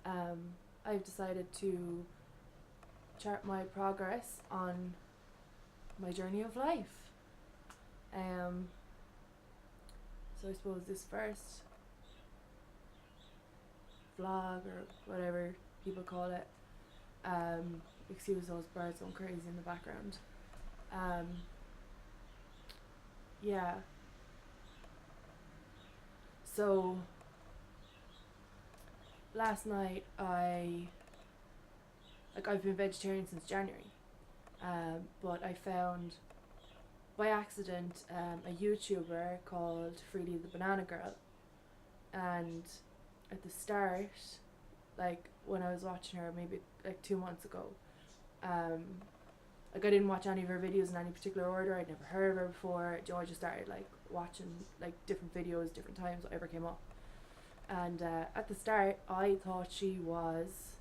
I've decided to chart my progress on my journey of life. Um, so I suppose this first vlog or whatever people call it, excuse those birds going crazy in the background. Um, yeah. So last night I've been vegetarian since January, but I found by accident a YouTuber called Freely the Banana Girl, and at the start, like when I was watching her maybe like 2 months ago, um, like I didn't watch any of her videos in any particular order. I'd never heard of her before. I just started like watching like different videos, different times, whatever came up. And at the start, I thought she was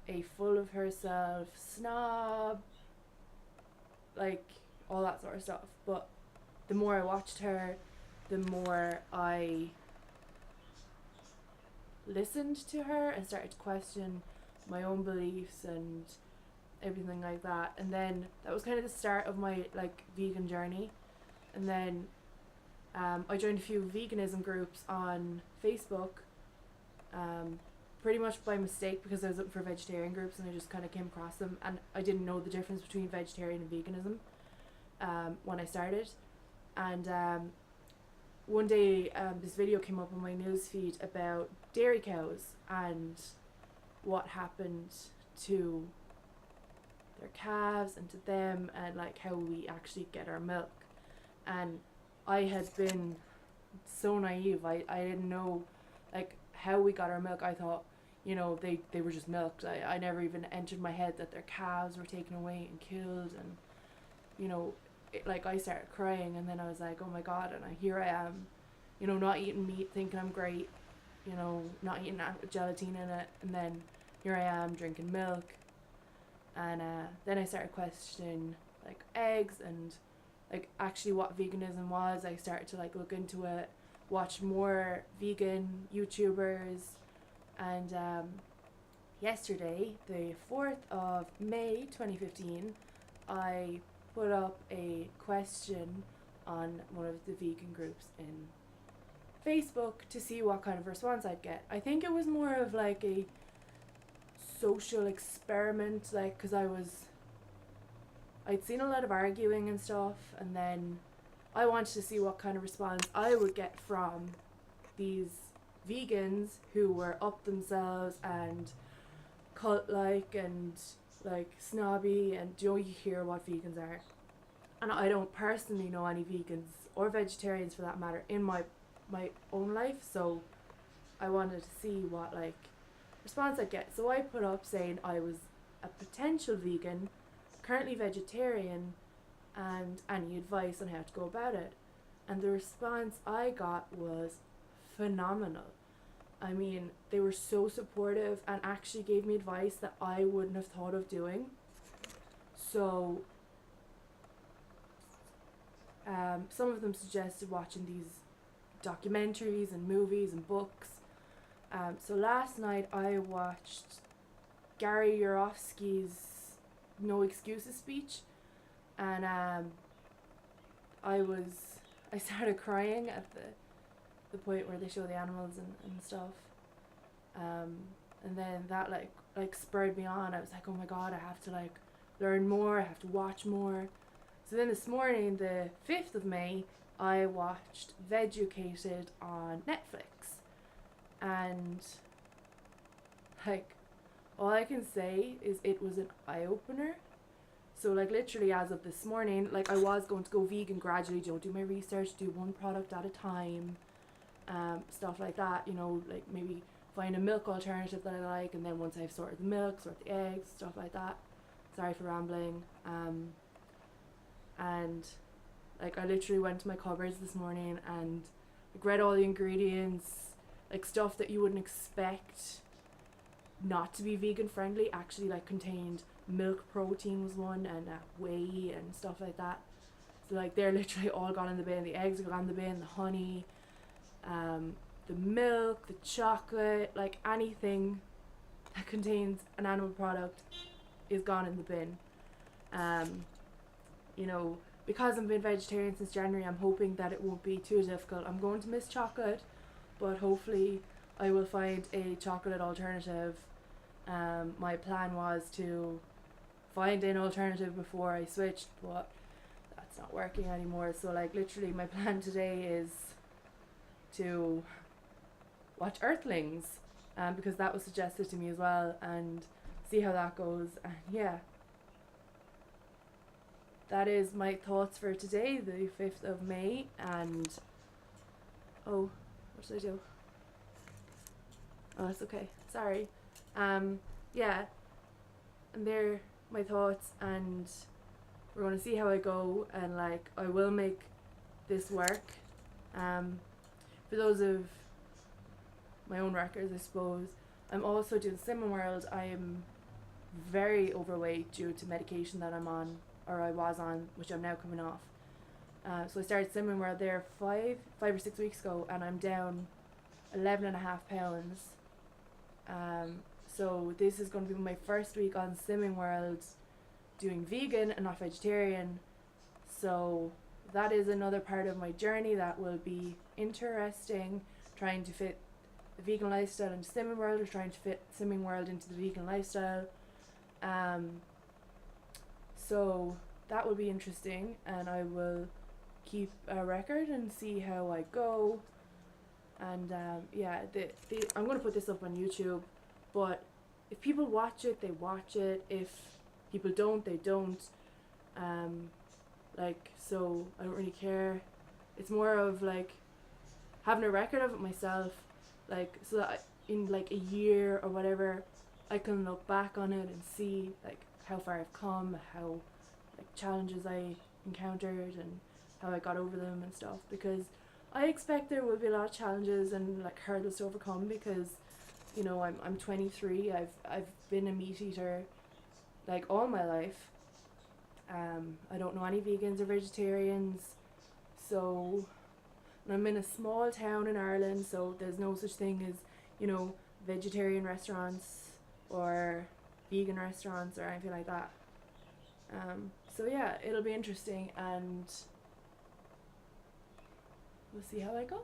a full of herself snob, like all that sort of stuff. But the more I watched her, the more I listened to her and started to question my own beliefs and everything like that. And then that was kind of the start of my like vegan journey. And then I joined a few veganism groups on Facebook, um, pretty much by mistake because I was looking for vegetarian groups and I just kind of came across them, and I didn't know the difference between vegetarian and veganism when I started. And one day this video came up on my newsfeed about dairy cows and what happened to their calves and to them, and like how we actually get our milk. And I had been so naive. I didn't know like how we got our milk. I thought, they were just milked. I never even entered my head that their calves were taken away and killed. And like I started crying, and then I was like, oh my god. And here I am, not eating meat, thinking I'm great, not eating that with gelatin in it. And then here I am drinking milk. And then I started questioning like eggs and like actually what veganism was. I started to like look into it, watch more vegan YouTubers. And yesterday, the 4th of May 2015, I put up a question on one of the vegan groups in Facebook to see what kind of response I'd get. I think it was more of like a social experiment, like, because I'd seen a lot of arguing and stuff, and then I wanted to see what kind of response I would get from these vegans who were up themselves and cult-like and like snobby, and you hear what vegans are. And I don't personally know any vegans or vegetarians for that matter in my own life, so I wanted to see what like response I'd get. So I put up saying I was a potential vegan, currently vegetarian, and any advice on how to go about it. And the response I got was phenomenal. I mean, they were so supportive and actually gave me advice that I wouldn't have thought of doing. So some of them suggested watching these documentaries and movies and books. So last night I watched Gary Yourofsky's No Excuses speech, and I started crying at the point where they show the animals and stuff. And then that like spurred me on. I was like, oh my god, I have to like learn more, I have to watch more. So then this morning, the 5th of May, I watched Vegucated on Netflix. And like all I can say is it was an eye opener. So like literally as of this morning, like I was going to go vegan gradually, do my research, do one product at a time, stuff like that, like maybe find a milk alternative that I like, and then once I've sorted the milk, sort the eggs, stuff like that. Sorry for rambling. And like I literally went to my cupboards this morning and like, read all the ingredients, like stuff that you wouldn't expect not to be vegan friendly actually like contained milk protein was one, and whey and stuff like that. So like they're literally all gone in the bin. The eggs are gone in the bin, the honey, the milk, the chocolate, like anything that contains an animal product is gone in the bin. You know, because I've been vegetarian since January, I'm hoping that it won't be too difficult. I'm going to miss chocolate, but hopefully I will find a chocolate alternative. My plan was to find an alternative before I switched, but that's not working anymore. So like literally my plan today is to watch Earthlings, because that was suggested to me as well, and see how that goes. And yeah, that is my thoughts for today, the 5th of May. And oh, what did I do? Oh, that's okay, sorry. Yeah, and they're my thoughts, and we're going to see how I go, and like I will make this work. For those of my own records, I suppose, I'm also doing Slimming World. I am very overweight due to medication that I'm on, or I was on, which I'm now coming off. So I started Slimming World there 5 or 6 weeks ago, and I'm down 11.5 pounds. So this is going to be my first week on Slimming World doing vegan and not vegetarian. So that is another part of my journey that will be interesting, trying to fit the vegan lifestyle into Slimming World, or trying to fit Slimming World into the vegan lifestyle. So that will be interesting, and I will keep a record and see how I go. And yeah, I'm going to put this up on YouTube, but if people watch it, they watch it. If people don't, they don't. Like, so I don't really care. It's more of like having a record of it myself, like, so that in like a year or whatever, I can look back on it and see like how far I've come, how like challenges I encountered and how I got over them and stuff, because I expect there will be a lot of challenges and like hurdles to overcome, because you know I'm 23. I've been a meat eater like all my life. I don't know any vegans or vegetarians, so, and I'm in a small town in Ireland, so there's no such thing as, you know, vegetarian restaurants or vegan restaurants or anything like that. So yeah, it'll be interesting, and we'll see how I go.